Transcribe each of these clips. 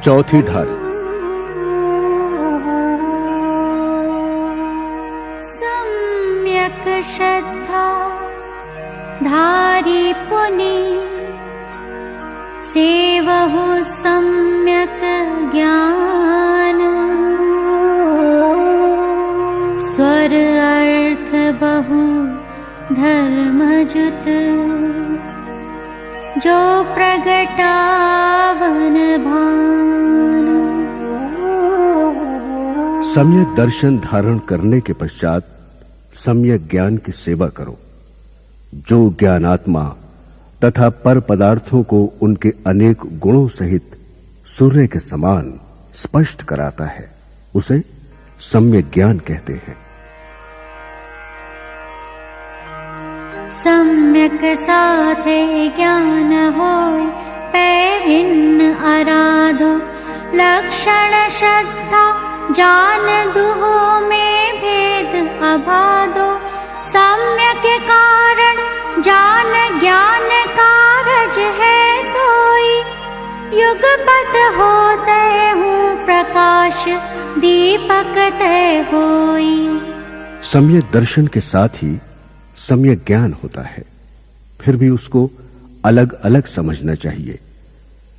चौथी ढाल। सम्यक श्रद्धा धारी पुनि सेवहु सम्यक ज्ञान स्वर अर्थ बहु धर्म जुत जो प्रगटावन भान। सम्यक दर्शन धारण करने के पश्चात सम्यक ज्ञान की सेवा करो, जो ज्ञानात्मा तथा पर पदार्थों को उनके अनेक गुणों सहित सूर्य के समान स्पष्ट कराता है, उसे सम्यक ज्ञान कहते हैं। सम्यक साधे ज्ञान होय पैभिन्न आराधो लक्षण श्रद्धा जान दुहो में भेद अबाधो। सम्यक कारण जान ज्ञान कारज है सोई युगपत होते हूँ प्रकाश दीपक तय होई। सम्यक दर्शन के साथ ही सम्यक ज्ञान होता है, फिर भी उसको अलग अलग समझना चाहिए।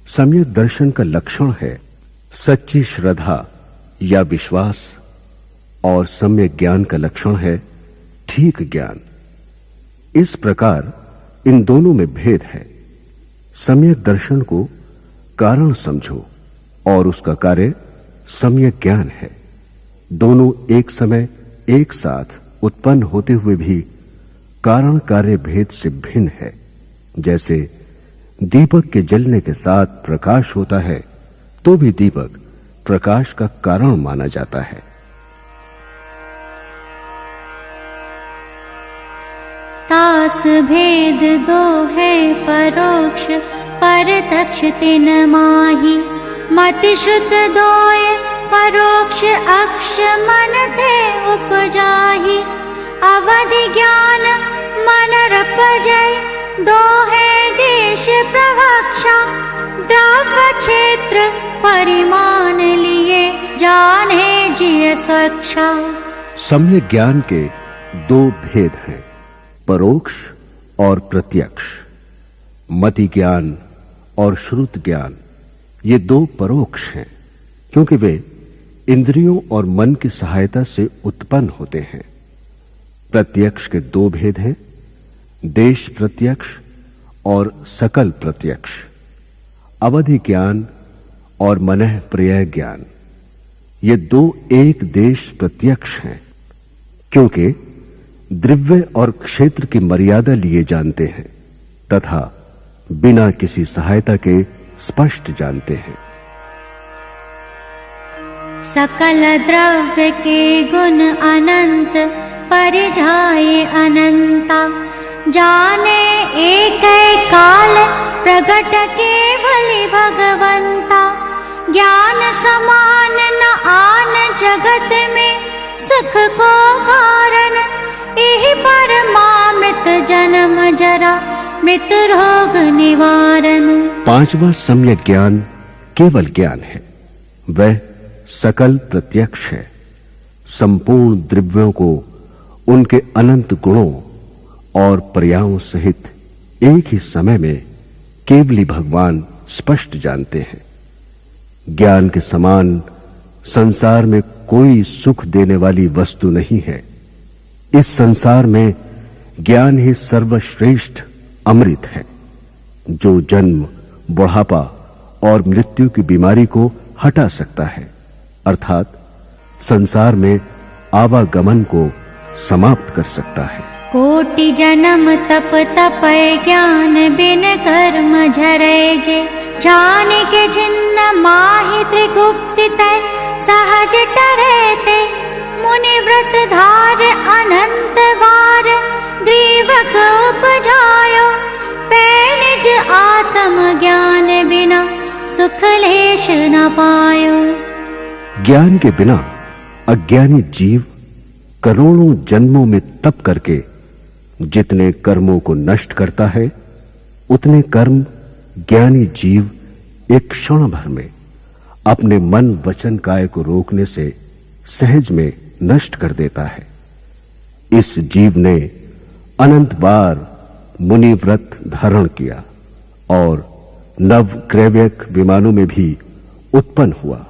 सम्यक दर्शन का लक्षण है सच्ची श्रद्धा या विश्वास, और सम्यक ज्ञान का लक्षण है ठीक ज्ञान। इस प्रकार इन दोनों में भेद है। सम्यक दर्शन को कारण समझो और उसका कार्य सम्यक ज्ञान है। दोनों एक समय एक साथ उत्पन्न होते हुए भी कारण कार्य भेद से भिन्न है। जैसे दीपक के जलने के साथ प्रकाश होता है, तो भी दीपक प्रकाश का कारण माना जाता है। तास भेद दो है परोक्ष परतक्ष तिन माही मति श्रुत दोय परोक्ष अक्ष मन थे उपजाही। अवधि ज्ञान मन रपजय दो है देश प्रवक्षा द्रव्य क्षेत्र परिमाण लिए जाने जिय स्वक्षा। सम्यक ज्ञान के दो भेद हैं, परोक्ष और प्रत्यक्ष। मति ज्ञान और श्रुत ज्ञान ये दो परोक्ष हैं, क्योंकि वे इंद्रियों और मन की सहायता से उत्पन्न होते हैं। प्रत्यक्ष के दो भेद हैं, देश प्रत्यक्ष और सकल प्रत्यक्ष। अवधि ज्ञान और मनः पर्याय ज्ञान ये दो एक देश प्रत्यक्ष हैं, क्योंकि द्रव्य और क्षेत्र की मर्यादा लिए जानते हैं तथा बिना किसी सहायता के स्पष्ट जानते हैं। सकल द्रव्य के गुण अनंत परिजाए अनंता जाने एक काल प्रगट केवल भगवंता। ज्ञान समान न आन जगत में सुख को कारण यही परमामृत जन्म जरा मृत रोग निवारण। पांचवा सम्यक ज्ञान केवल ज्ञान है, वह सकल प्रत्यक्ष है। संपूर्ण द्रव्यों को उनके अनंत गुणों और पर्यायों सहित एक ही समय में केवली भगवान स्पष्ट जानते हैं। ज्ञान के समान संसार में कोई सुख देने वाली वस्तु नहीं है। इस संसार में ज्ञान ही सर्वश्रेष्ठ अमृत है, जो जन्म, बुढ़ापा और मृत्यु की बीमारी को हटा सकता है, अर्थात संसार में आवागमन को समाप्त कर सकता है। कोटि जन्म तप तपय ज्ञान बिन कर्म झरे जे जाने के जिन्न माहि त्रिगुप्ति तय सहज टरेते। मुनि व्रत धार अनंत वार ग्रीवक उपजायो पै निज आत्म ज्ञान बिना सुख लेश न पायो। ज्ञान के बिना अज्ञानी जीव करोड़ों जन्मों में तप करके जितने कर्मों को नष्ट करता है, उतने कर्म ज्ञानी जीव एक क्षण भर में अपने मन वचन काय को रोकने से सहज में नष्ट कर देता है। इस जीव ने अनंत बार मुनि व्रत धारण किया और नव क्रैव्यक विमानों में भी उत्पन्न हुआ,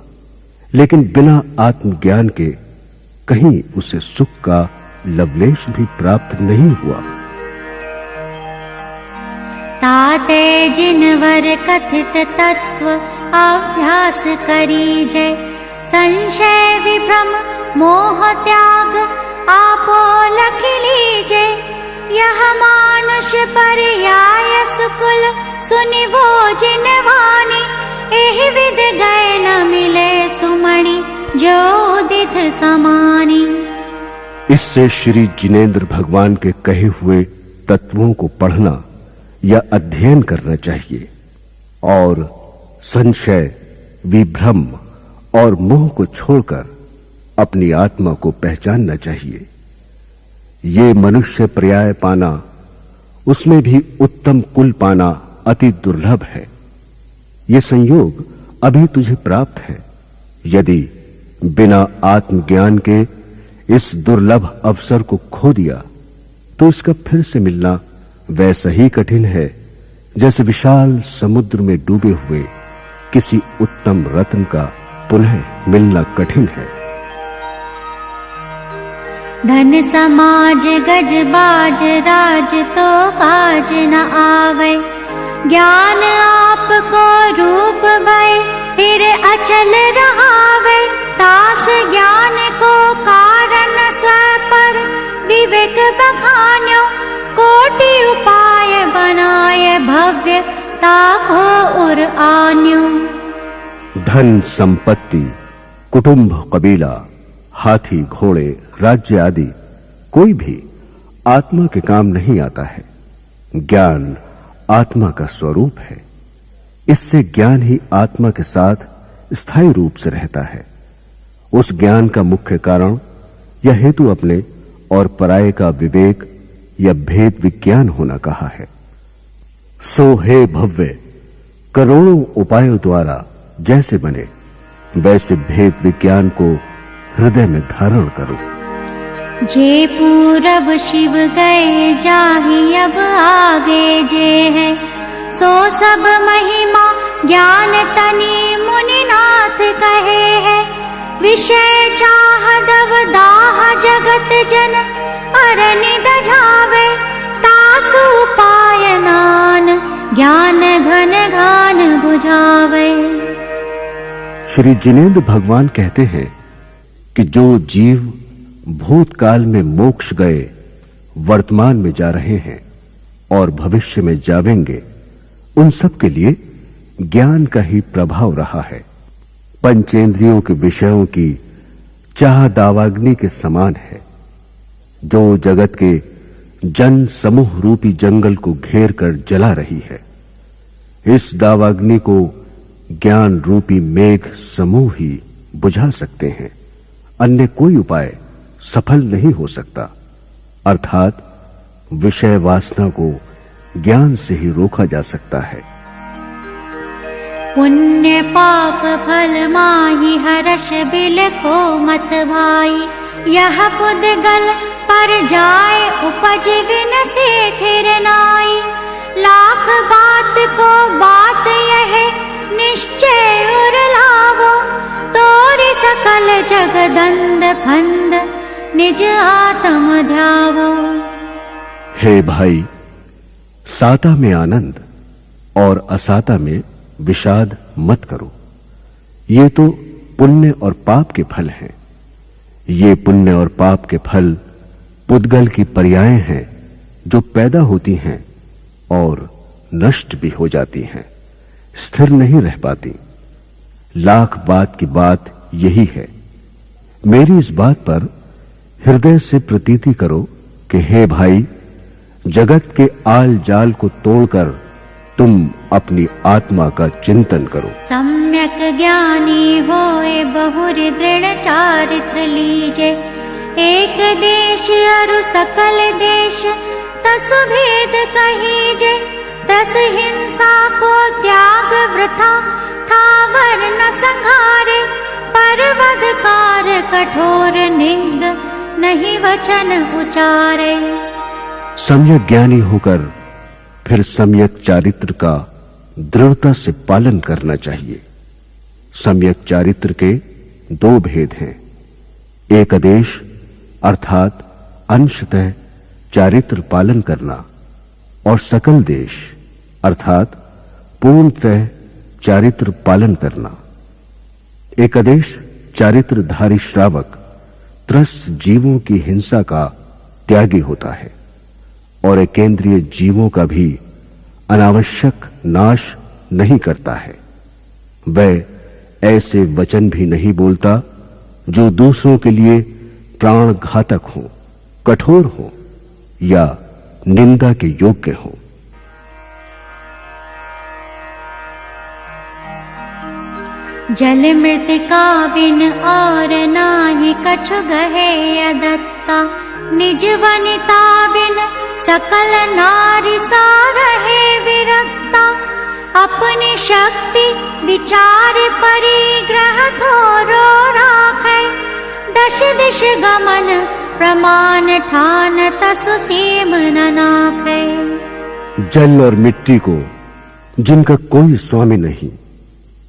लेकिन बिना आत्मज्ञान के कहीं उसे सुख का लवलेश भी प्राप्त नहीं हुआ। ताते जिनवर कथित तत्व अभ्यास करीजे, संशय विभ्रम मोह त्याग आपो लख लीजे। यह मानुष पर्याय सुकुल सुनिवो जिन वाणी, एहि विद गए न मिले सुमणि जो उदित समानी। इससे श्री जिनेंद्र भगवान के कहे हुए तत्वों को पढ़ना या अध्ययन करना चाहिए और संशय, विभ्रम और मोह को छोड़कर अपनी आत्मा को पहचानना चाहिए। ये मनुष्य पर्याय पाना, उसमें भी उत्तम कुल पाना अति दुर्लभ है। ये संयोग अभी तुझे प्राप्त है। यदि बिना आत्मज्ञान के इस दुर्लभ अवसर को खो दिया तो इसका फिर से मिलना वैसा ही कठिन है जैसे विशाल समुद्र में डूबे हुए किसी उत्तम रत्न का पुनः मिलना कठिन है। धन समाज गज बाज राज तो काज न आवे, ज्ञान आपको रूप भय फिर अचल रहावे। तास ज्ञान को कारण स्व पर विवेक बखान्यो, कोटि उपाय बनाए भव्य ताको उर आन्यो। धन संपत्ति, कुटुंब कबीला, हाथी घोड़े, राज्य आदि कोई भी आत्मा के काम नहीं आता है। ज्ञान आत्मा का स्वरूप है। इससे ज्ञान ही आत्मा के साथ स्थायी रूप से रहता है। उस ज्ञान का मुख्य कारण या हेतु अपने और पराये का विवेक या भेद विज्ञान होना कहा है। सो हे भव्य, करोड़ों उपायों द्वारा जैसे बने वैसे भेद विज्ञान को हृदय में धारण करो। जे पूरब शिव गए जाहि अब आगे जे है, सो सब महिमा ज्ञान तनि मुनिनाथ कहे है। विषय चाह दव दाह जगत जन अरनिद जावे, तासु पाय नान ज्ञान घन घान बुझावे। श्री जिनेंद्र भगवान कहते हैं कि जो जीव भूतकाल में मोक्ष गए, वर्तमान में जा रहे हैं और भविष्य में जावेंगे, उन सब के लिए ज्ञान का ही प्रभाव रहा है। पंचेंद्रियों के विषयों की चाह दावाग्नि के समान है, जो जगत के जन समूह रूपी जंगल को घेर कर जला रही है। इस दावाग्नि को ज्ञान रूपी मेघ समूह ही बुझा सकते हैं। अन्य कोई उपाय सफल नहीं हो सकता। अर्थात विषय वासना को ज्ञान से ही रोका जा सकता है। पुण्य पाप फल माही हर्ष बिलखो मत भाई, यह पुद्गल पर जाए उपज बिन से फिर नाई। लाख बात को बात यह निश्चय उर लावो, तोरि सकल जगदंद फंद निज आत्म ध्यावो। हे भाई, साता में आनंद और असाता में विषाद मत करो। ये तो पुण्य और पाप के फल हैं। ये पुण्य और पाप के फल पुद्गल की पर्याय हैं जो पैदा होती हैं और नष्ट भी हो जाती हैं, स्थिर नहीं रह पाती। लाख बात की बात यही है। मेरी इस बात पर हृदय से प्रतीति करो कि हे भाई, जगत के आल जाल को तोड़कर तुम अपनी आत्मा का चिंतन करो। सम्यक ज्ञानी होए बहुरि दृढ़ चारित्र लीजे, एक देश अरु सकल देश तसु भेद कहीजे। तस हिंसा को त्याग वृथा था वरन न संघारे, पर वधकार कठोर निंद नहीं वचन उचारे। सम्यक ज्ञानी होकर फिर सम्यक चारित्र का दृढ़ता से पालन करना चाहिए। सम्यक चारित्र के दो भेद हैं, एक आदेश अर्थात अंशतः चारित्र पालन करना, और सकल देश अर्थात पूर्णतः चारित्र पालन करना। एक आदेश चारित्रधारी श्रावक त्रस्त जीवों की हिंसा का त्यागी होता है, और एकेंद्रीय जीवों का भी अनावश्यक नाश नहीं करता है। वह ऐसे वचन भी नहीं बोलता जो दूसरों के लिए प्राण घातक हो, कठोर हो या निंदा के योग्य हो। जल मृतिका बिन और नाहि कछु गहे अदत्ता, निज वनिता बिन सकल नारी सा रहे विरक्ता। अपनी शक्ति विचार परिग्रह थोरो राखे, दश दिश गमन प्रमाण ठान तसु सीम न नाखे। जल और मिट्टी को जिनका कोई स्वामी नहीं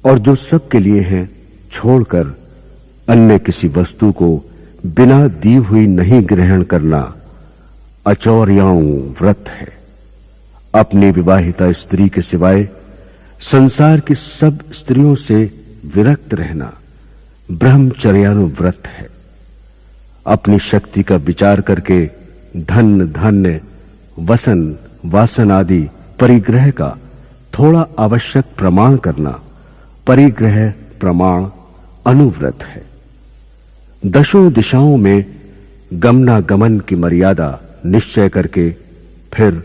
और जो सबके लिए है, छोड़कर अन्य किसी वस्तु को बिना दी हुई नहीं ग्रहण करना अचौर्याओं व्रत है। अपनी विवाहिता स्त्री के सिवाय संसार की सब स्त्रियों से विरक्त रहना ब्रह्मचर्यानुव्रत है। अपनी शक्ति का विचार करके धन धान्य वसन वासन आदि परिग्रह का थोड़ा आवश्यक प्रमाण करना परिग्रह प्रमाण अनुव्रत है। दशों दिशाओं में गमनागमन की मर्यादा निश्चय करके फिर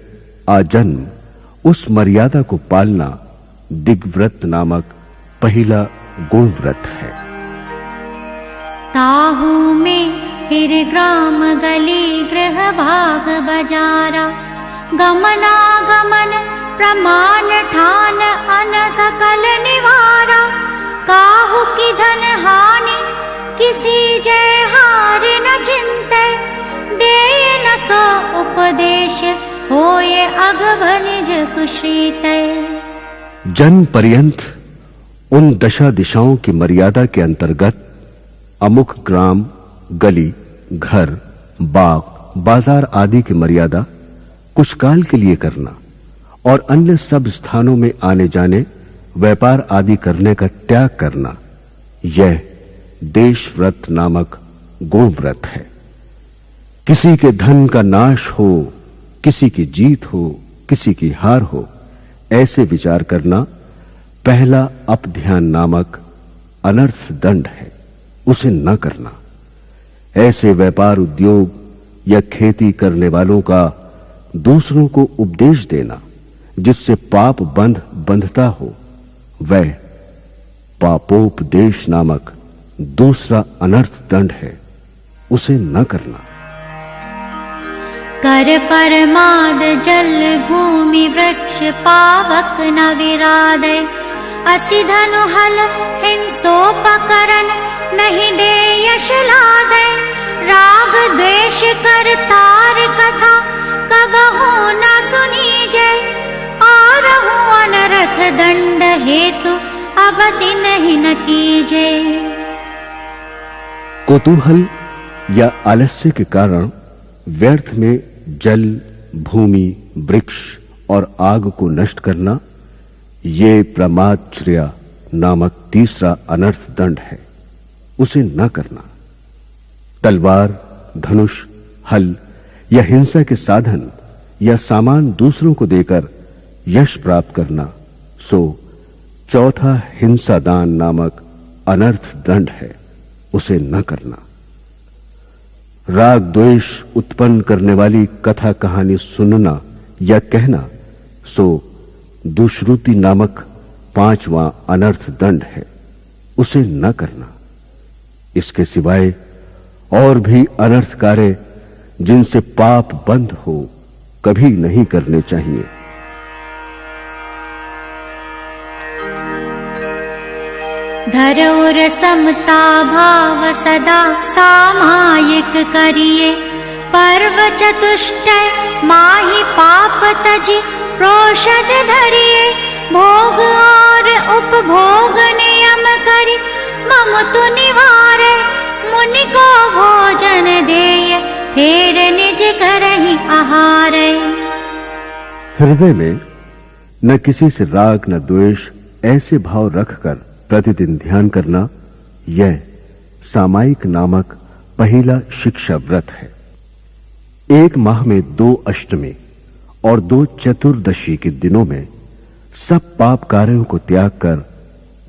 आजन्म उस मर्यादा को पालना दिग्व्रत नामक पहला गुणव्रत है। ताहू में फिर ग्राम गली गृह भाग बजारा, गमनागमन प्रमाण ठान अन सकल निवारा। काहू की धन हानि किसी जय हार न चिंते, दे न सो उपदेश होए अगभ निज कुशीते। जन्म पर्यंत उन दशा दिशाओं की मर्यादा के अंतर्गत अमुक ग्राम गली घर बाग बाजार आदि की मर्यादा कुछ काल के लिए करना और अन्य सब स्थानों में आने जाने व्यापार आदि करने का त्याग करना, यह देशव्रत नामक गुणव्रत है। किसी के धन का नाश हो, किसी की जीत हो, किसी की हार हो, ऐसे विचार करना पहला अपध्यान नामक अनर्थ दंड है, उसे न करना। ऐसे व्यापार उद्योग या खेती करने वालों का दूसरों को उपदेश देना जिससे पाप बंधता हो, वह पापोपदेश नामक दूसरा अनर्थ दंड है, उसे न करना। कर परमाद जल भूमि वृक्ष पावक न विरादे, असि धनु हल हिंसोपकरण नहीं दे यश लादे। राग द्वेष कर तार कथा कबहु न सुनीजे, आरहु अनरथ दंड हेतु अबति नहीं न कीजे। कौतूहल या आलस्य के कारण व्यर्थ में जल भूमि वृक्ष और आग को नष्ट करना, ये प्रमादश्रया नामक तीसरा अनर्थ दंड है, उसे न करना। तलवार धनुष हल या हिंसा के साधन या सामान दूसरों को देकर यश प्राप्त करना, सो चौथा हिंसा दान नामक अनर्थ दंड है, उसे न करना। राग द्वेष उत्पन्न करने वाली कथा कहानी सुनना या कहना, सो दुष्रुति नामक पांचवां अनर्थ दंड है, उसे न करना। इसके सिवाय और भी अनर्थ कार्य जिनसे पाप बंध हो, कभी नहीं करने चाहिए। धरोर समता भाव सदा सामायिक करिए, पर्व चतुष्टय माहि पाप तजि प्रोषद धरिए, भोग और उपभोग नियम करि ममतु निवारे, मुनि को भोजन देय फेर निज करहि आहारे। हृदय में न किसी से राग न द्वेष ऐसे भाव रखकर प्रतिदिन ध्यान करना, यह सामायिक नामक पहला शिक्षा व्रत है। एक माह में 2 अष्टमी और 2 चतुर्दशी के दिनों में सब पाप कार्यों को त्याग कर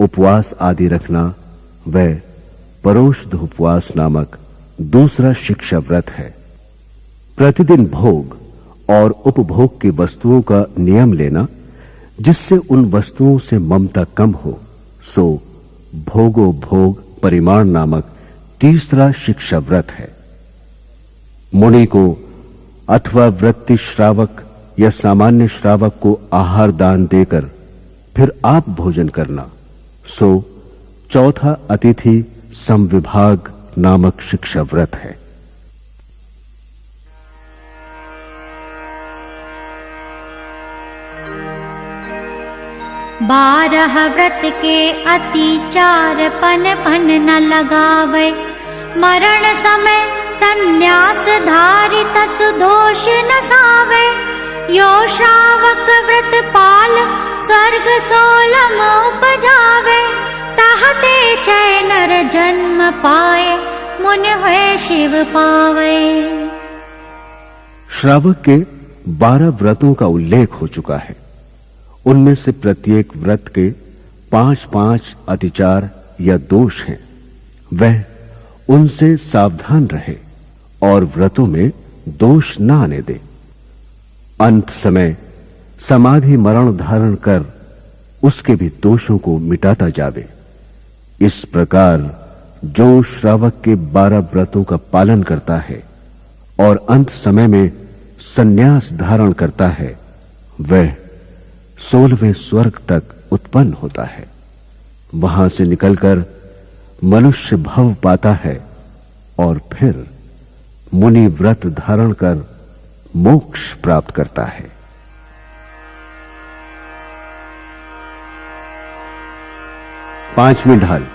उपवास आदि रखना, वह परोषध उपवास नामक दूसरा शिक्षा व्रत है। प्रतिदिन भोग और उपभोग की वस्तुओं का नियम लेना, जिससे उन वस्तुओं से ममता कम हो, सो भोगो भोग परिमाण नामक तीसरा शिक्षा व्रत है। मुनि को अथवा वृत्ति श्रावक या सामान्य श्रावक को आहार दान देकर फिर आप भोजन करना, सो चौथा अतिथि समविभाग नामक शिक्षा व्रत है। बारह व्रत के अतिचार पन पन न लगावे, मरण समय संन्यास धारि तसु दोष न सावे, यो श्रावक व्रत पाल स्वर्ग सोलम उपजावे, ताहते चै नर जन्म पाए, मुन है शिव पावे। श्रावक के 12 व्रतों का उल्लेख हो चुका है। उनमें से प्रत्येक व्रत के 5-5 अतिचार या दोष हैं। वह उनसे सावधान रहे और व्रतों में दोष न आने दे। अंत समय समाधि मरण धारण कर उसके भी दोषों को मिटाता जावे। इस प्रकार जो श्रावक के 12 व्रतों का पालन करता है और अंत समय में संन्यास धारण करता है, वह 16वें स्वर्ग तक उत्पन्न होता है। वहां से निकलकर मनुष्य भव पाता है और फिर मुनि व्रत धारण कर मोक्ष प्राप्त करता है। पांचवी ढाल।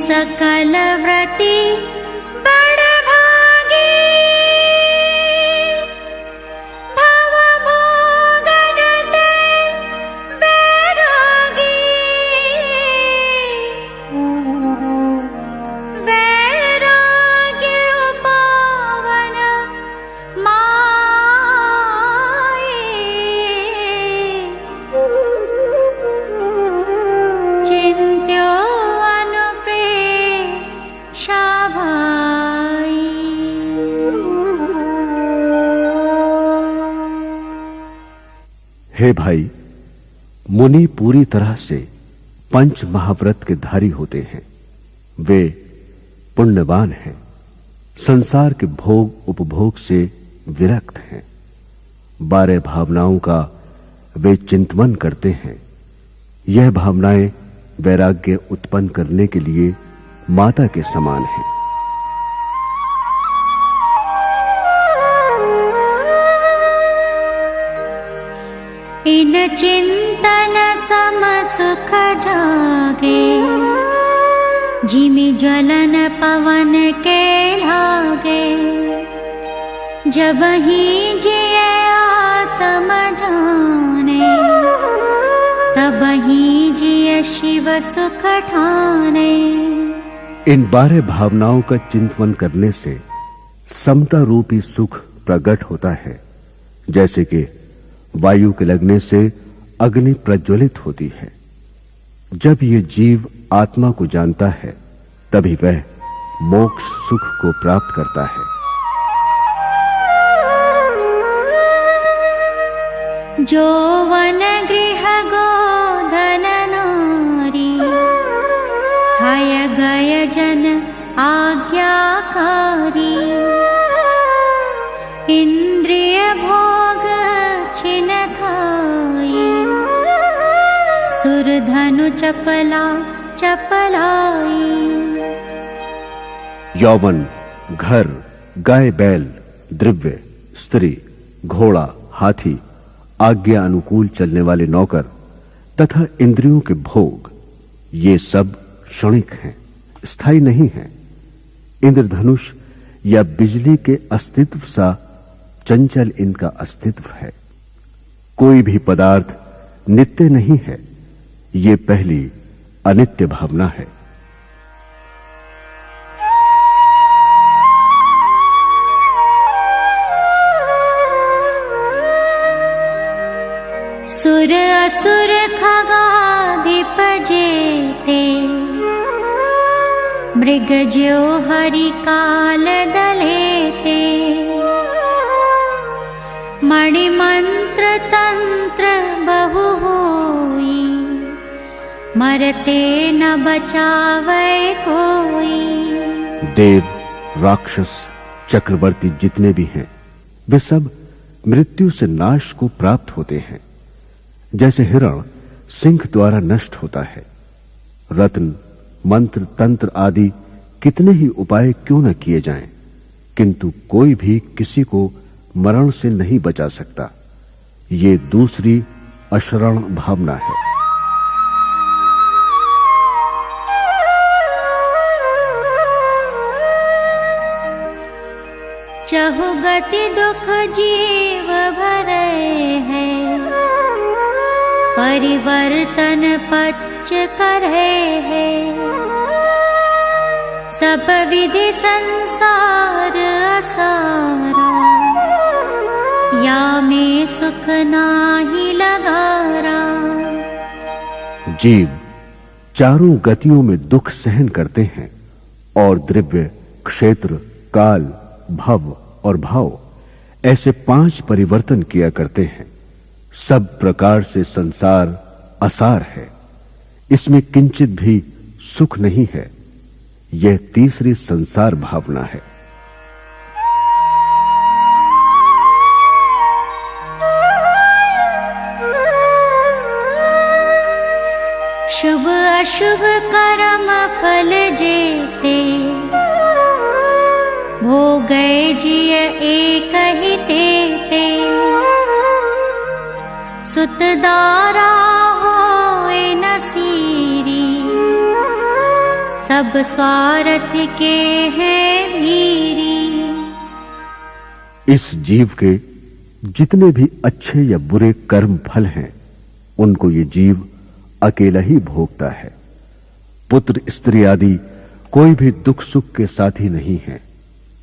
सकल व्रती बड़ भागी, भव भोगन ते वैरागी, वैराग्य पावन माये, चिंत्यो हे भाई, मुनि पूरी तरह से 5 महाव्रत के धारी होते हैं। वे पुण्यवान हैं, संसार के भोग उपभोग से विरक्त हैं, 12 भावनाओं का वे चिंतन करते हैं। यह भावनाएं वैराग्य उत्पन्न करने के लिए माता के समान हैं। इन चिंतन सम सुख जागे, जिमि ज्वलन पवन के लागे, जब ही जिय आत्म जाने, तब ही जिय शिव सुख ठाने। इन 12 भावनाओं का चिंतन करने से समता रूपी सुख प्रकट होता है। जैसे कि वायु के लगने से अग्नि प्रज्वलित होती है। जब ये जीव आत्मा को जानता है, तभी वह मोक्ष सुख को प्राप्त करता है। जो वन गृह गोधन नारी, हय गय जन आज्ञाकारी, इंद्रिय भोग छिन खाई, सुर धनु चपला चपलाई। यौवन, घर, गाय बैल, द्रव्य, स्त्री, घोड़ा, हाथी, आज्ञा अनुकूल चलने वाले नौकर तथा इंद्रियों के भोग, ये सब क्षणिक हैं, स्थायी नहीं हैं। इंद्रधनुष या बिजली के अस्तित्व सा चंचल इनका अस्तित्व है। कोई भी पदार्थ नित्य नहीं है, ये पहली अनित्य भावना है। सुर असुर खगाधिप जेते, मृग ज्यो हरि काल दलेते, मणि मंत्र तंत्र बहु होई, मरते न बचावे कोई। देव, राक्षस, चक्रवर्ती जितने भी हैं, वे सब मृत्यु से नाश को प्राप्त होते हैं। जैसे हिरण सिंह द्वारा नष्ट होता है। रत्न, मंत्र, तंत्र आदि कितने ही उपाय क्यों न किए जाएं, किंतु कोई भी किसी को मरण से नहीं बचा सकता। ये दूसरी अशरण भावना है। चहु गति दुख जीव भरे है, परिवर्तन पच्च करे है, सब विधि संसार असारा, या में सुख नाही लगारा। जीव चारों गतियों में दुख सहन करते हैं और द्रव्य, क्षेत्र, काल, भव और भाव ऐसे 5 परिवर्तन किया करते हैं। सब प्रकार से संसार असार है, इसमें किंचित भी सुख नहीं है। यह तीसरी संसार भावना है। शुभ अशुभ कर्म फल जेते, भोगै जिय एक ही तेते, सुत दारा होए नसीरी, सब स्वार्थ के हैं भीरी। इस जीव के जितने भी अच्छे या बुरे कर्म फल हैं, उनको ये जीव अकेला ही भोगता है। पुत्र, स्त्री आदि कोई भी दुख सुख के साथी नहीं है।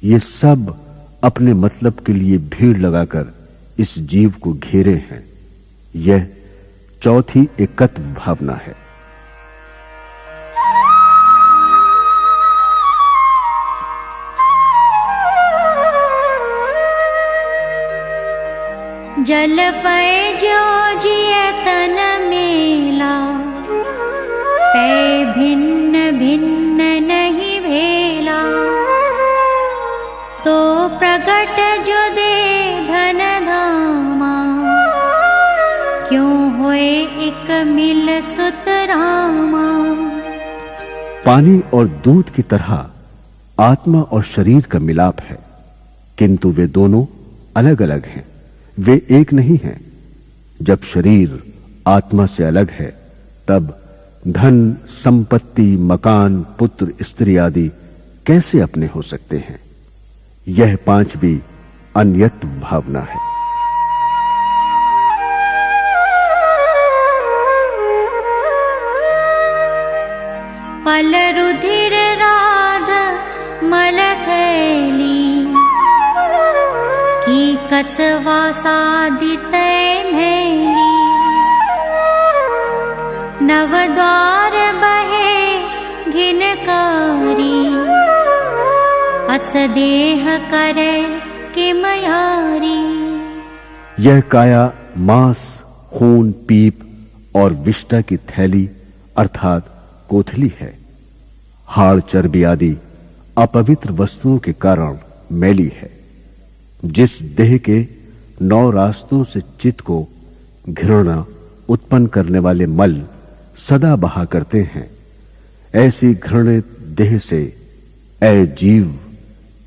ये सब अपने मतलब के लिए भीड़ लगाकर इस जीव को घेरे हैं। यह चौथी एकत्व भावना है। जल पय जो जिय तन मेला, पै भिन्न भिन्न नहीं भेला, तो प्रगट जो दे धन धामा, क्यों होए एक मिल सुत रामा। पानी और दूध की तरह आत्मा और शरीर का मिलाप है, किंतु वे दोनों अलग अलग हैं, वे एक नहीं हैं। जब शरीर आत्मा से अलग है, तब धन, संपत्ति, मकान, पुत्र, स्त्री आदि कैसे अपने हो सकते हैं। यह 5वीं अन्यत्व भावना है। पल रुधिर राध मल थैली, की कसवा साधित मैली, नव द्वार बहे घिनकारी, देह करे कि मयारी। यह काया मांस, खून, पीप और विष्ठा की थैली अर्थात कोथली है। हाड़, चर्बी आदि अपवित्र वस्तुओं के कारण मैली है। जिस देह के 9 रास्तों से चित्त को घृणा उत्पन्न करने वाले मल सदा बहा करते हैं, ऐसी घृणित देह से ऐ जीव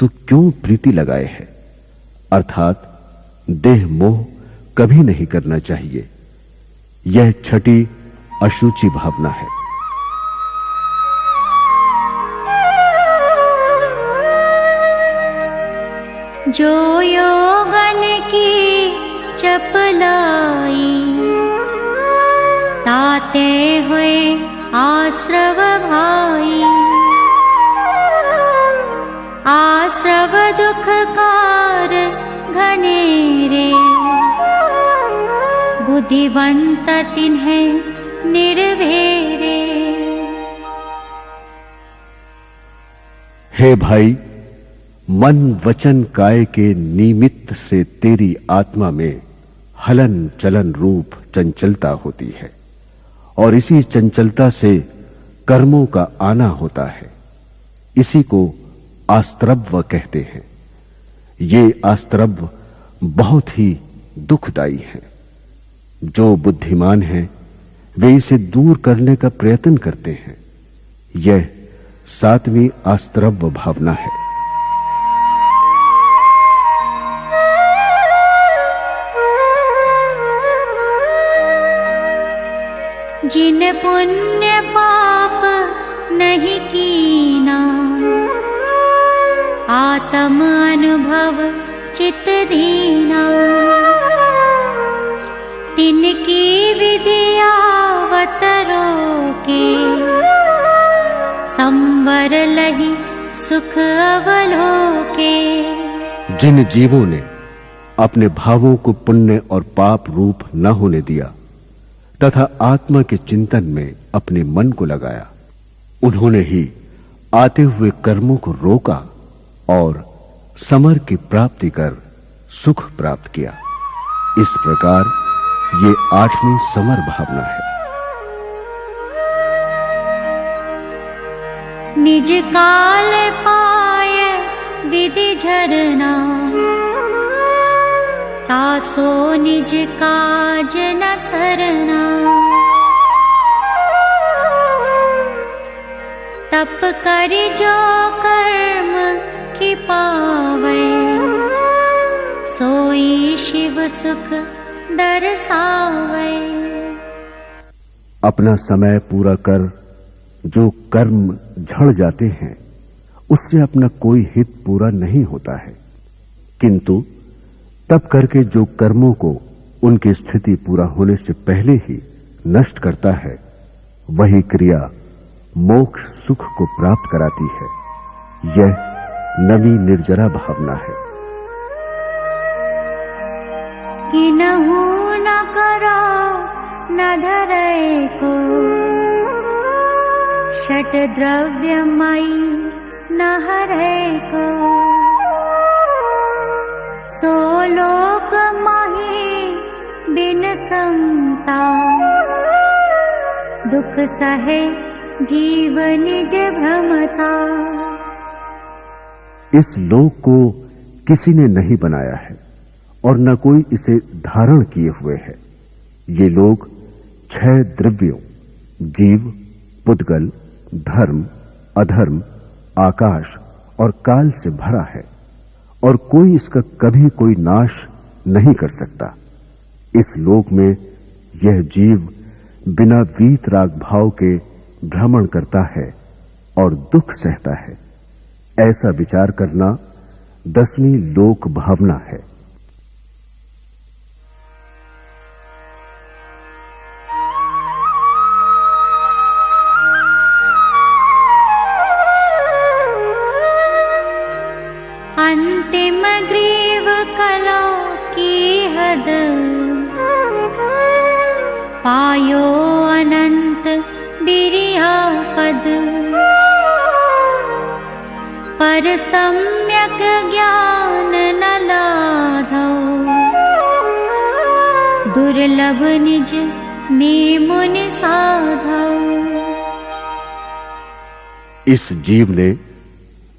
तू क्यों प्रीति लगाए है? अर्थात देह मोह कभी नहीं करना चाहिए। यह छठी अशुचि भावना है। जो योगन की चपलाई, ताते हुए आश्रव भाई। आश्रव दुखकार घनेरे, बुद्धिवंत तिन्हें निर्भेरे। हे भाई, मन वचन काय के निमित्त से तेरी आत्मा में हलन चलन रूप चंचलता होती है और इसी चंचलता से कर्मों का आना होता है। इसी को आस्त्रव्य कहते हैं। ये आस्त्रव्य बहुत ही दुखदायी है। जो बुद्धिमान हैं वे इसे दूर करने का प्रयत्न करते हैं। यह 7वीं आस्त्रव्य भावना है। जिन पुण्य पाप नहीं कीना, आत्म अनुभव चित दीना। तिनकी विद्यावत रोके, संवर लही सुख अवलोके। जिन जीवों ने अपने भावों को पुण्य और पाप रूप न होने दिया तथा आत्मा के चिंतन में अपने मन को लगाया, उन्होंने ही आते हुए कर्मों को रोका और समर की प्राप्ति कर सुख प्राप्त किया। इस प्रकार ये 8वीं समर भावना है। निज काल पाय विधि झरना, तासो निज काज न सरना। तप करि जो कर्म की पावे, सोई शिव सुख दर्शावे। अपना समय पूरा कर जो कर्म झड़ जाते हैं, उससे अपना कोई हित पूरा नहीं होता है, किंतु तब करके जो कर्मों को उनकी स्थिति पूरा होने से पहले ही नष्ट करता है, वही क्रिया मोक्ष सुख को प्राप्त कराती है। यह 9वीं निर्जरा भावना है। किन्हु न करो न धरे को, षट द्रव्यमयी न हरे को। सो लोक माही बिन समता, दुख सहे जीव निज भ्रमता। इस लोक को किसी ने नहीं बनाया है और न कोई इसे धारण किए हुए है। ये लोक 6 द्रव्यों जीव, पुद्गल, धर्म, अधर्म, आकाश और काल से भरा है और कोई इसका कभी कोई नाश नहीं कर सकता। इस लोक में यह जीव बिना वीतराग भाव के भ्रमण करता है और दुख सहता है। ऐसा विचार करना 10वीं लोक भावना है। अंतिम ग्रीव कला की हद, पायो अनंत बिरिया पद। पर सम्यक ज्ञान न लाधौ। दुर्लभ निज में मुनि साधौ। इस जीव ने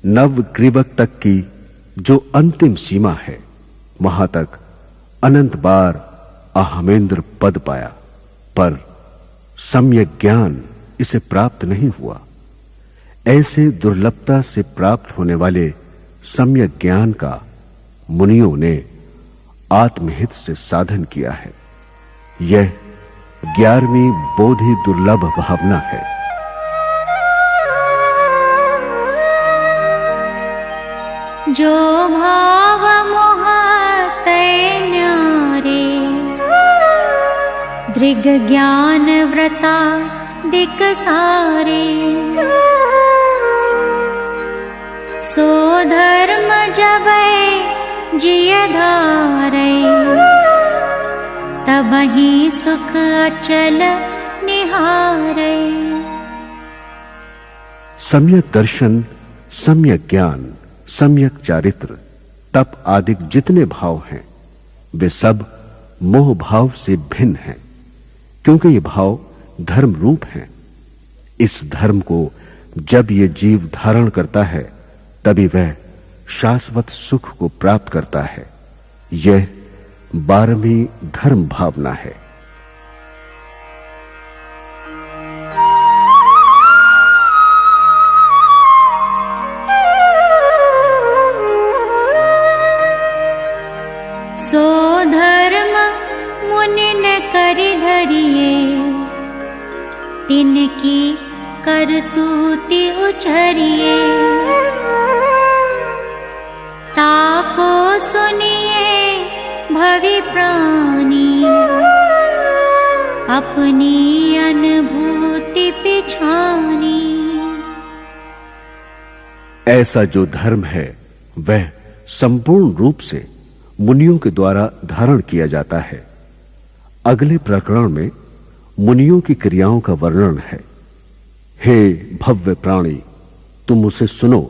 नव ग्रीवक तक की जो अंतिम सीमा है, वहां तक अनंत बार अहमेंद्र पद पाया, पर सम्यक ज्ञान इसे प्राप्त नहीं हुआ। ऐसे दुर्लभता से प्राप्त होने वाले सम्यक ज्ञान का मुनियों ने आत्महित से साधन किया है। यह 11वीं बोधि दुर्लभ भावना है। जो भाव मोह तै न्यारे, दृग ज्ञान व्रता दिक सारे। सो धर्म जबै जिय धारै, तबहि सुख अचल निहारै। सम्यक दर्शन, सम्यक ज्ञान, सम्यक चारित्र, तप आदि जितने भाव हैं, वे सब मोह भाव से भिन्न हैं, क्योंकि ये भाव धर्म रूप हैं। इस धर्म को जब ये जीव धारण करता है, तभी वह शाश्वत सुख को प्राप्त करता है। यह 12वीं धर्म भावना है। सो धर्म मुनि न करि धरिए, तिनकी करतूति उचरिए। ताको सुनिए भवि प्राणी, अपनी अनुभूति पिछानी। ऐसा जो धर्म है, वह संपूर्ण रूप से मुनियों के द्वारा धारण किया जाता है। अगले प्रकरण में मुनियों की क्रियाओं का वर्णन है। हे भव्य प्राणी, तुम उसे सुनो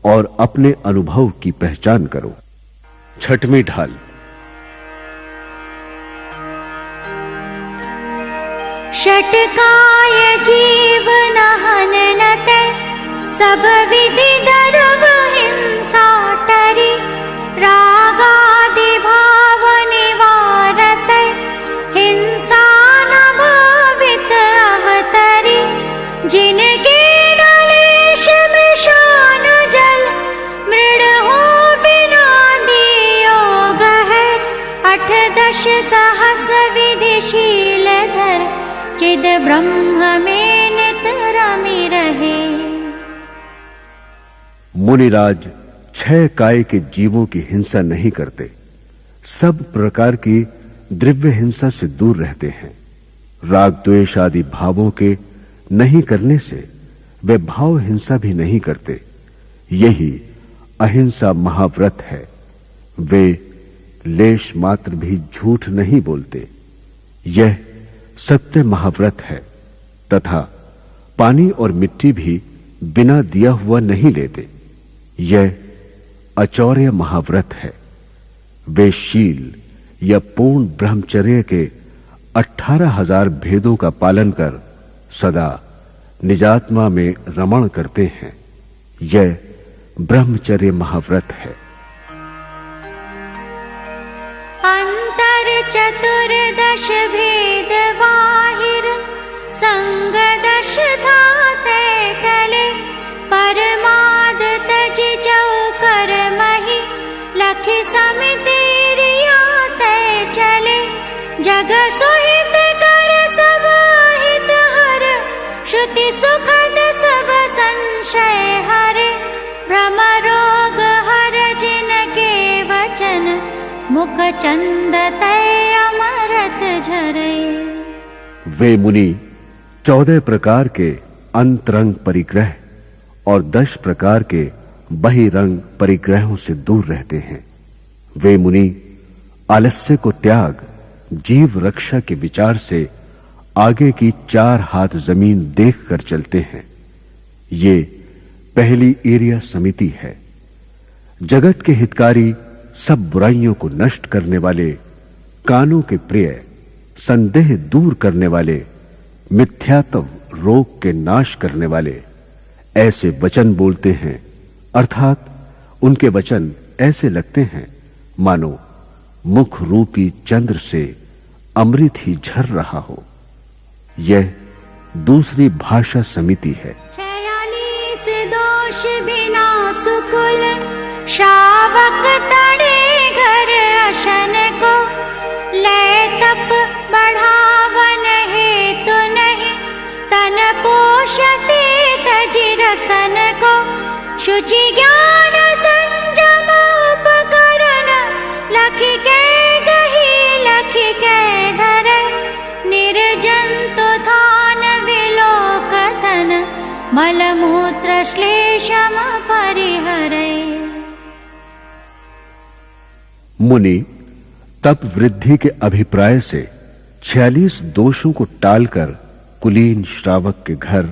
और अपने अनुभव की पहचान करो। 6वीं ढाल। षटकाय जीवन हननत, सब विधि धर्म हिंसा टरी। रागादि भाव निवारत, हिंसा न भावित अवतरी। जिनके नलेश मृषान जल, मृड हो बिना योग है। 8-10 सहस विधिशील धर, चिद ब्रह्म में नित रमि रहे। मुनिराज 6 काय के जीवों की हिंसा नहीं करते, सब प्रकार की द्रव्य हिंसा से दूर रहते हैं। राग द्वेष आदि भावों के नहीं करने से वे भाव हिंसा भी नहीं करते। यही अहिंसा महाव्रत है। वे लेश मात्र भी झूठ नहीं बोलते। यह सत्य महाव्रत है, तथा पानी और मिट्टी भी बिना दिया हुआ नहीं लेते। यह अचौर्य महाव्रत है। वे शील या पूर्ण ब्रह्मचर्य के 18,000 भेदों का पालन कर सदा निजात्मा में रमण करते हैं। यह ब्रह्मचर्य महाव्रत है। अंतर 14 भेद बाहिर, संग 10 धाते टले। परमाद तज चौकर मही, लख समितेरिया तय चले। जग सुहित कर सब हित हर, श्रुति सुखद सब संशय हरे। भ्रम रोग हर जिनके वचन, मुख चंद तय अमरत झरे। वे मुनि 14 प्रकार के अंतरंग परिग्रह और 10 प्रकार के बहिरंग परिग्रहों से दूर रहते हैं। वे मुनि आलस्य को त्याग जीव रक्षा के विचार से आगे की 4 हाथ जमीन देखकर चलते हैं। ये पहली एरिया समिति है। जगत के हितकारी, सब बुराइयों को नष्ट करने वाले, कानों के प्रिय, संदेह दूर करने वाले, मिथ्यात्व रोग के नाश करने वाले ऐसे वचन बोलते हैं, अर्थात उनके वचन ऐसे लगते हैं मानो मुख रूपी चंद्र से अमृत ही झर रहा हो। यह दूसरी भाषा समिति है। 46 दोष बिना सुकुल, शावक तड़े घर अशन को, लय तप बढ़ावन हेतु नहीं, तन पोषते तजि रसन को, शुचि ज्ञान संयम उपकरण, लखि के गही लखि के धरे, निर्जंतु थान विलोकतन, मलमूत्र श्लेषम परिहरे। मुनि तप वृद्धि के अभिप्राय से 46 दोषों को टालकर कुलीन श्रावक के घर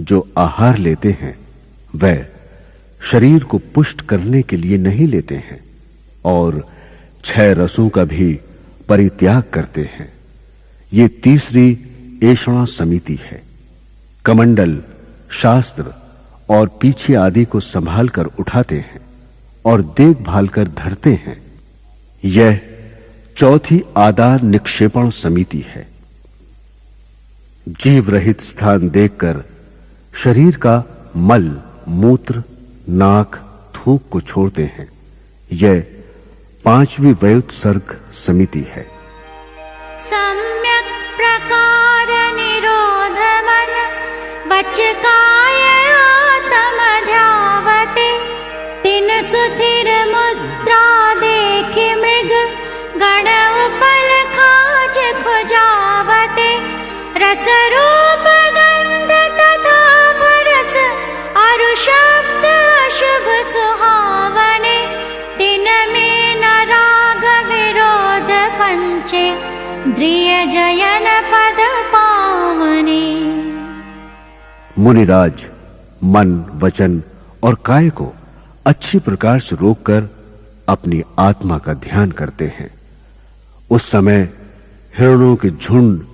जो आहार लेते हैं वह शरीर को पुष्ट करने के लिए नहीं लेते हैं और 6 रसों का भी परित्याग करते हैं। ये तीसरी ऐषणा समिति है। कमंडल, शास्त्र और पीछे आदि को संभाल कर उठाते हैं और देखभाल कर धरते हैं। यह चौथी आदार निक्षेपण समिति है। जीव रहित स्थान देखकर शरीर का मल, मूत्र, नाक, थूक को छोड़ते हैं। यह 5वीं वयोत्सर्ग समिति है। सम्यक प्रकार निरोध मन, वच काय आत्म ध्यावते, तिन सुथिर मुद्रा देखि मृग, गण उपल खाज खुजावते, रस रूप गंध तथा परस, अरु शब्द अशुभ सुहावने, तिन में न राग विरोध पंचे, द्रिय जयन पद पावने। मुनिराज मन, वचन और काय को अच्छी प्रकार से रोककर अपनी आत्मा का ध्यान करते हैं। उस समय हिरणों के झुंड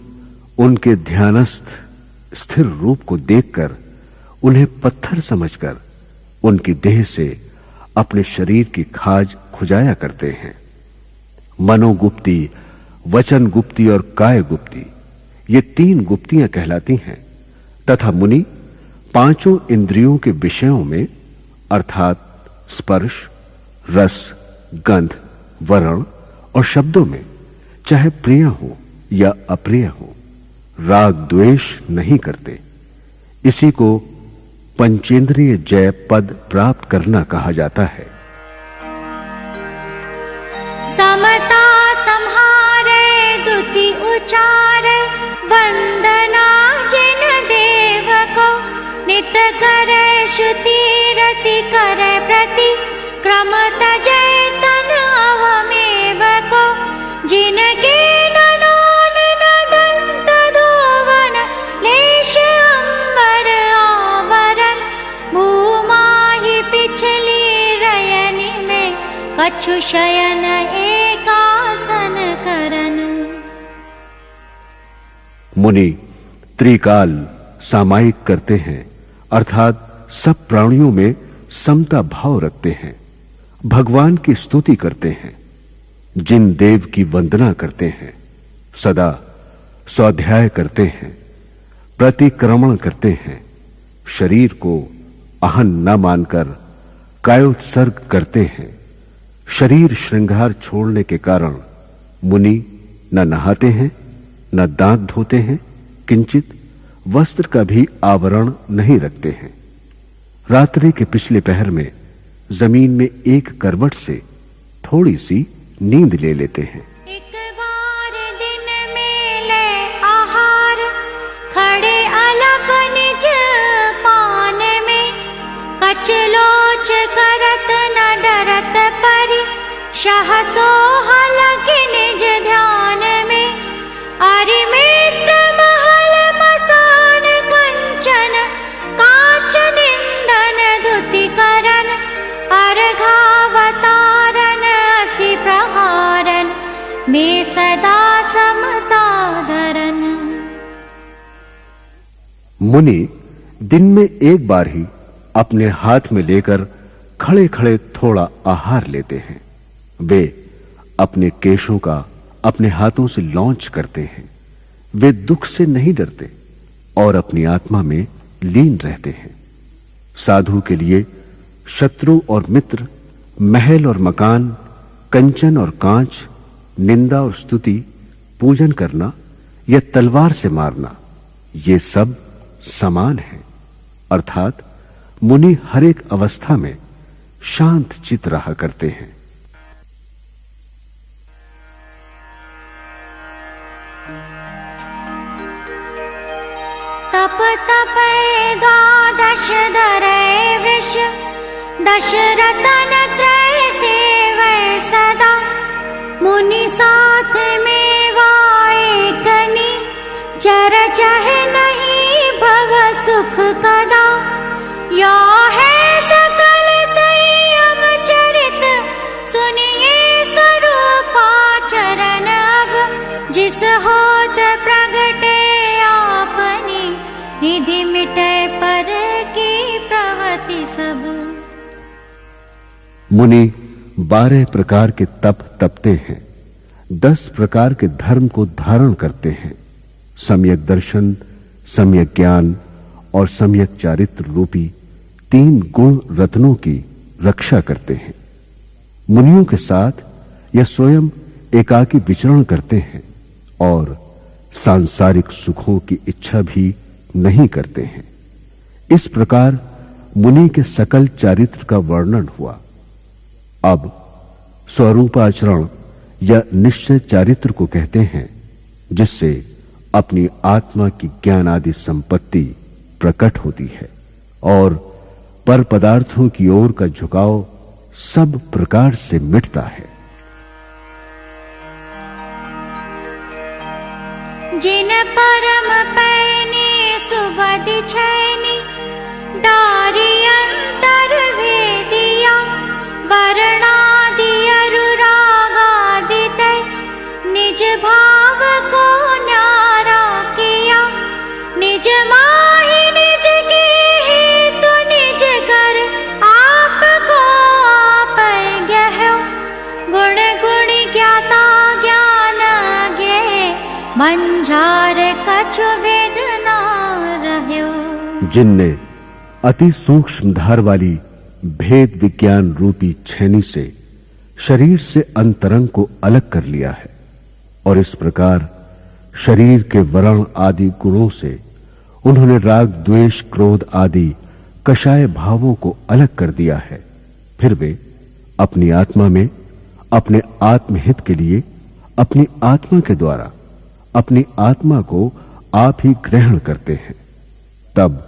उनके ध्यानस्थ स्थिर रूप को देखकर उन्हें पत्थर समझकर उनकी देह से अपने शरीर की खाज खुजाया करते हैं। मनोगुप्ती, वचन गुप्ती और काय गुप्ती ये 3 गुप्तियां कहलाती हैं तथा मुनि 5 इंद्रियों के विषयों में अर्थात स्पर्श, रस, गंध, वर्ण और शब्दों में चाहे प्रिय हो या अप्रिय हो, राग द्वेष नहीं करते। इसी को पंचेंद्रिय जय पद प्राप्त करना कहा जाता है। समता संहारे दुति उचारे, वंदना जिन देव को, नित करे श्रुति रति करे प्रति, क्रम तजय तन अवमेव को, जिनके ननोन नदंत धोवन, लेश अंबर आवरण, भूमाहि पिछली रयनि में, कछु शयन एकासन करन। मुनि त्रिकाल सामायिक करते हैं अर्थात सब प्राणियों में समता भाव रखते हैं, भगवान की स्तुति करते हैं, जिन देव की वंदना करते हैं, सदा स्वाध्याय करते हैं, प्रतिक्रमण करते हैं, शरीर को अहन न मानकर कायोत्सर्ग करते हैं। शरीर श्रृंगार छोड़ने के कारण मुनि न नहाते हैं, न दांत धोते हैं, किंचित वस्त्र का भी आवरण नहीं रखते हैं। रात्रि के पिछले पहर में जमीन में एक करवट से थोड़ी सी नींद ले लेते हैं। एक बार दिन में ले आहार, खड़े अलग निज पान में, कचलोच करत न डरत परि, सहसोह लगे निज ध्यान में, अरिमित्र महल मसान कंचन, कांच निंदन मुनि दिन में एक बार ही अपने हाथ में लेकर खड़े-खड़े थोड़ा आहार लेते हैं। वे अपने केशों का अपने हाथों से लॉन्च करते हैं। वे दुख से नहीं डरते और अपनी आत्मा में लीन रहते हैं। साधु के लिए शत्रु और मित्र, महल और मकान, कंचन और कांच, निंदा और स्तुति, पूजन करना या तलवार से मारना, ये सब समान है। अर्थात मुनि हर एक अवस्था में शांत चित्त रहा करते हैं। तप तपैगा दश धरे वृष, दशरथन त्रय सेवै सदा। मुनि साथ में वाए कनी, चर चहे नहीं भव सुख कदा। या है सकल संयम चरित, सुनिए स्वरूपाचरण अब। जिस होत प्रगटे आपनी, निधि मिटे पर की प्रवृत्ति सब। मुनि 12 प्रकार के तप तपते हैं, 10 प्रकार के धर्म को धारण करते हैं। सम्यक दर्शन, सम्यक ज्ञान और सम्यक चारित्र रूपी 3 गुण रत्नों की रक्षा करते हैं। मुनियों के साथ यह स्वयं एकाकी विचरण करते हैं और सांसारिक सुखों की इच्छा भी नहीं करते हैं। इस प्रकार मुनि के सकल चारित्र का वर्णन हुआ। अब स्वरूपाचरण या निश्चय चारित्र को कहते हैं, जिससे अपनी आत्मा की ज्ञान आदि संपत्ति प्रकट होती है और पर पदार्थों की ओर का झुकाव सब प्रकार से मिटता है। जिन परम पैनी सुबदि छैनी, डारी अंतर भेदिया। वर्णादि अनुरागादि तय, निज भाव को न्यारा किया। निज माहि निज के हेतु निज कर, आपको आप ज्ञेय। गुण गुण ज्ञाता ज्ञान ज्ञेय, मंझार कछु भेद ना रह्यो। जिनने अति सूक्ष्म धार वाली भेद विज्ञान रूपी छैनी से शरीर से अंतरंग को अलग कर लिया है और इस प्रकार शरीर के वर्ण आदि गुणों से उन्होंने राग, द्वेष, क्रोध आदि कषाय भावों को अलग कर दिया है, फिर वे अपनी आत्मा में अपने आत्महित के लिए अपनी आत्मा के द्वारा अपनी आत्मा को आप ही ग्रहण करते हैं। तब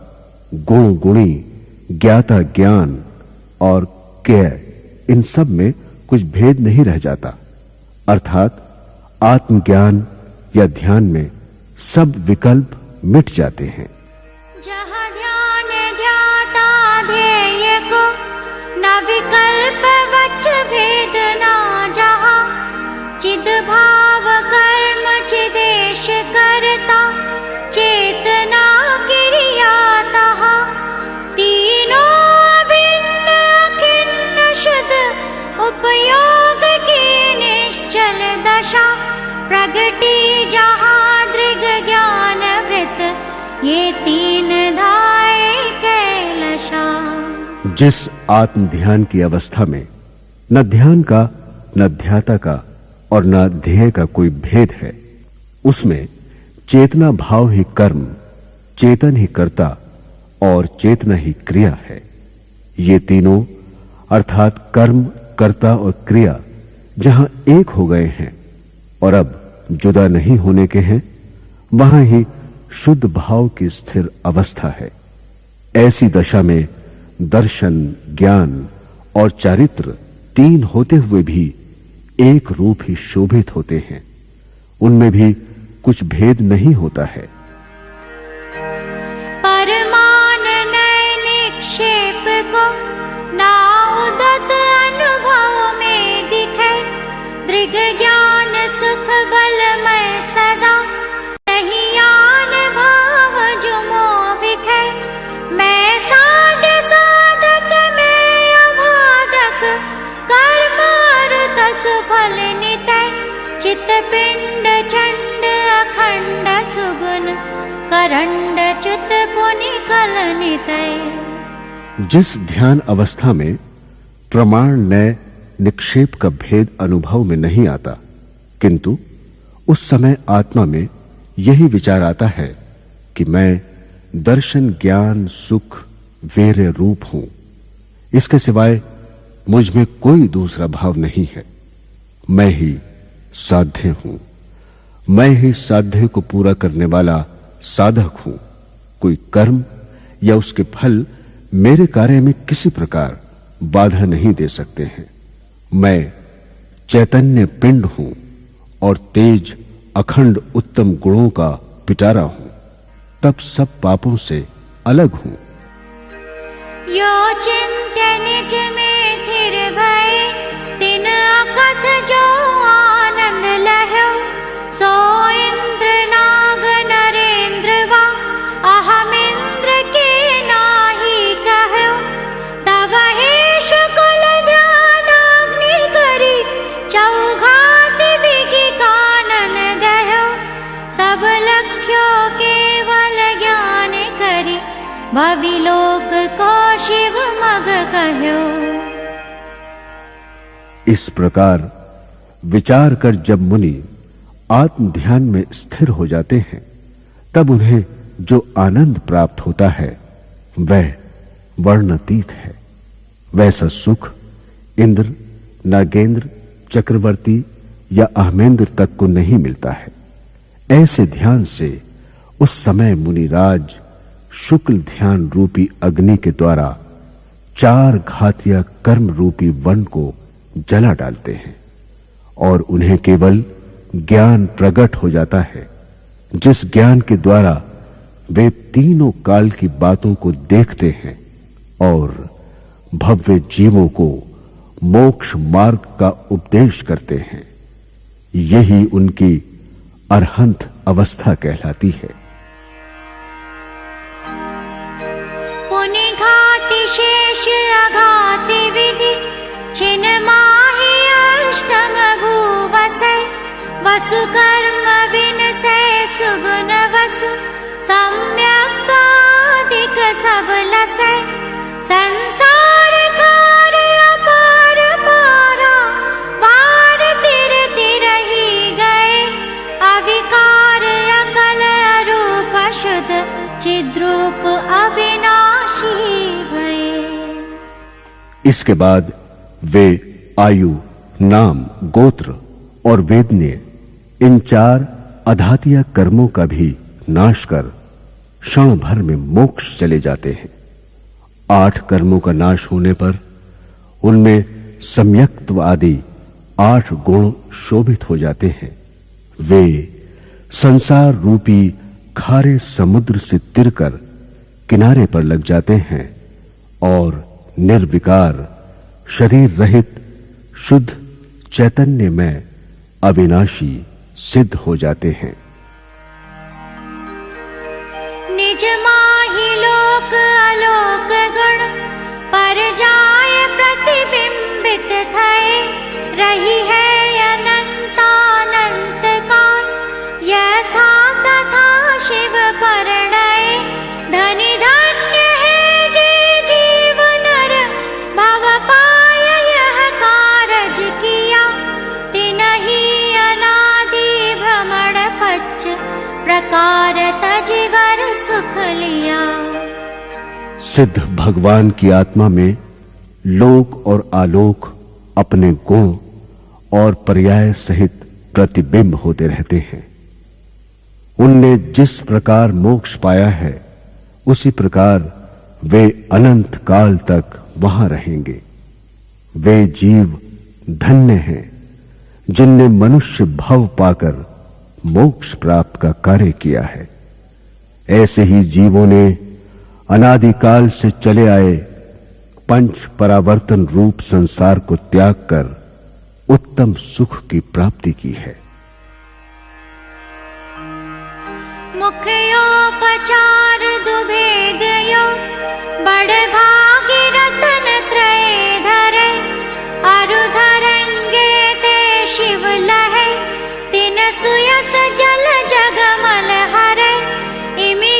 गुण गुणी, ज्ञाता ज्ञान और ज्ञेय, इन सब में कुछ भेद नहीं रह जाता। अर्थात आत्मज्ञान या ध्यान में सब विकल्प मिट जाते हैं। जहाँ ध्यान ध्याता ध्येय को, न विकल्प वच भेद ना जहाँ। चिद भाव कर्म चिदेश करता, चेतना क्रिया तहा। तीनों अभिन्न अखिन्न शुद्ध, उपयोग की निश्चल दशा। प्रगटी जहाँ दृग ज्ञान वृत्त, ये 3 धाय कैलशा। जिस आत्म ध्यान की अवस्था में न ध्यान का, न ध्याता का और न ध्येय का कोई भेद है, उसमें चेतना भाव ही कर्म, चेतन ही कर्ता और चेतना ही क्रिया है। ये तीनों अर्थात कर्म, कर्ता और क्रिया जहां एक हो गए हैं और अब जुदा नहीं होने के हैं, वहां ही शुद्ध भाव की स्थिर अवस्था है। ऐसी दशा में दर्शन, ज्ञान और चारित्र 3 होते हुए भी एक रूप ही शोभित होते हैं। उनमें भी कुछ भेद नहीं होता है। परमान नय निक्षेप को, ना उदत अनुभव में दिखे। दृग ज्ञान सुख बल में सदा, नहीं आन भाव जुमो विक। करंड च्युत पुनि कलनितय। जिस ध्यान अवस्था में प्रमाण नय निक्षेप का भेद अनुभव में नहीं आता, किंतु उस समय आत्मा में यही विचार आता है कि मैं दर्शन ज्ञान सुख वीर्य रूप हूं, इसके सिवाय मुझ में कोई दूसरा भाव नहीं है। मैं ही साध्य हूं, मैं ही साध्य को पूरा करने वाला साधक हूं। कोई कर्म या उसके फल मेरे कार्य में किसी प्रकार बाधा नहीं दे सकते हैं। मैं चैतन्य पिंड हूं और तेज अखंड उत्तम गुणों का पिटारा हूं, तब सब पापों से अलग हूं। यो चिंत्य निज में थिर भय, तिन अकथ जो आनंद लह्यो। सो इंद्र नाग नरेंद्र वा, अहम इंद्र के नाही कह्यो। तब हे शुक्ल ध्यान अग्नि करी, चौघात विधि कानन दह्यो। सब लख्यो केवल ज्ञान करी, भविलोक को शिव मग कह्यो। इस प्रकार विचार कर जब मुनि आत्म ध्यान में स्थिर हो जाते हैं, तब उन्हें जो आनंद प्राप्त होता है वह वर्णतीत है। वैसा सुख इंद्र, नागेंद्र, चक्रवर्ती या अहमेंद्र तक को नहीं मिलता है। ऐसे ध्यान से उस समय मुनिराज शुक्ल ध्यान रूपी अग्नि के द्वारा 4 घातीय कर्म रूपी वन को जला डालते हैं और उन्हें केवल ज्ञान प्रकट हो जाता है, जिस ज्ञान के द्वारा वे तीनों काल की बातों को देखते हैं और भव्य जीवों को मोक्ष मार्ग का उपदेश करते हैं। यही उनकी अरहंत अवस्था कहलाती है। पुनि घाति शेष अघाति विधि, छिन माहि अष्टम भूवसै। वसु कर्म विनसै सुगुन वसु, सम्यक्ताधिक सब लसै। संसार कार्य अपार पारा, पार तिर तिर ही गए। अविकार अकल अरूप शुद्ध, चिद्रूप अविनाशी भये। इसके बाद वे आयु, नाम, गोत्र और वेदनीय इन 4 अधातीय कर्मों का भी नाश कर क्षण भर में मोक्ष चले जाते हैं। 8 कर्मों का नाश होने पर उनमें सम्यक्त्व आदि 8 गुण शोभित हो जाते हैं। वे संसार रूपी खारे समुद्र से तिरकर किनारे पर लग जाते हैं और निर्विकार शरीर रहित शुद्ध चैतन्य में अविनाशी सिद्ध हो जाते हैं। निज माहि लोक आलोक गुण, पर जाय प्रतिबिंबित थए। रही है अनंतानंत काल, यथा तथा शिव परिणय। धनि धन्य है जे जीव नर, भव पाय यह कारज किया। तिनहि अनादि भ्रमण पच्च, प्रकार तजिवर सुख लिया। सिद्ध भगवान की आत्मा में लोक और आलोक अपने गुण और पर्याय सहित प्रतिबिंब होते रहते हैं। उनने जिस प्रकार मोक्ष पाया है, उसी प्रकार वे अनंत काल तक वहां रहेंगे। वे जीव धन्य हैं जिनने मनुष्य भव पाकर मोक्ष प्राप्त का कार्य किया है। ऐसे ही जीवों ने अनादिकाल से चले आए पंच परावर्तन रूप संसार को त्याग कर उत्तम सुख की प्राप्ति की है। मुख्योपचार दुभेद यो, बड़ भागी रतन त्रय धरे। अरु धरेंगे ते शिव लहे, तिन सुयस जल जगमल हरे। इमि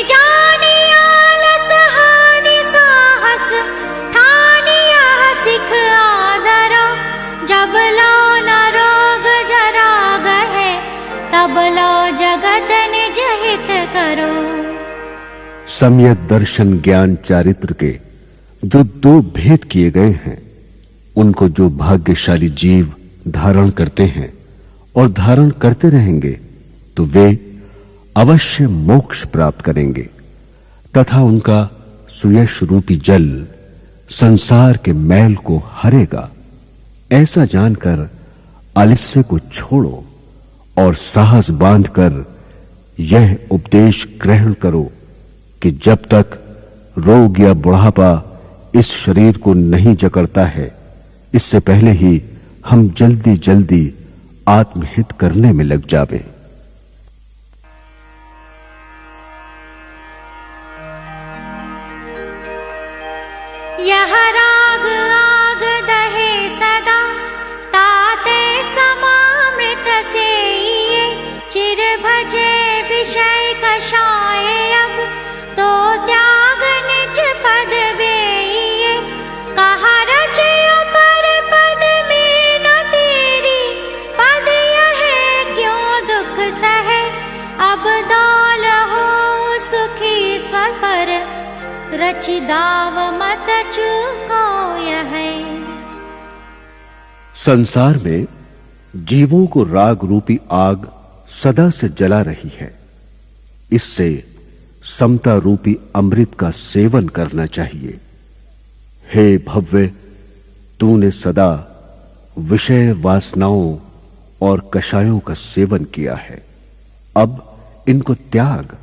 सम्यक दर्शन ज्ञान चारित्र के जो दो भेद किए गए हैं, उनको जो भाग्यशाली जीव धारण करते हैं और धारण करते रहेंगे तो वे अवश्य मोक्ष प्राप्त करेंगे तथा उनका सुयश रूपी जल संसार के मैल को हरेगा। ऐसा जानकर आलस्य को छोड़ो और साहस बांधकर यह उपदेश ग्रहण करो कि जब तक रोग या बुढ़ापा इस शरीर को नहीं जकड़ता है, इससे पहले ही हम जल्दी जल्दी आत्महित करने में लग जावें। यह राग आग दहे सदा ताते समामृत से ये चिर भजे विषय कषाय अब तो त्याग निज पद बेइये कहा रचयो पर पद में न तेरी पद यह क्यों दुख सहे अब दौल हो सुखी सफर रचि दाव मत चुको यह। संसार में जीवों को राग रूपी आग सदा से जला रही है। इससे समता रूपी अमृत का सेवन करना चाहिए। हे भव्य, तूने सदा विषय वासनाओं और कषायों का सेवन किया है। अब इनको त्याग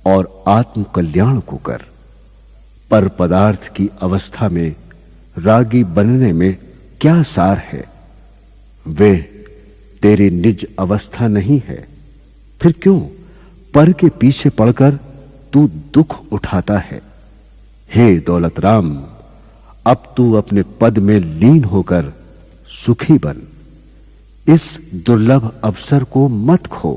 और आत्म कल्याण को कर। पर पदार्थ की अवस्था में रागी बनने में क्या सार है? वे तेरी निज अवस्था नहीं है, फिर क्यों पर के पीछे पड़कर तू दुख उठाता है? हे दौलत राम, अब तू अपने पद में लीन होकर सुखी बन। इस दुर्लभ अवसर को मत खो।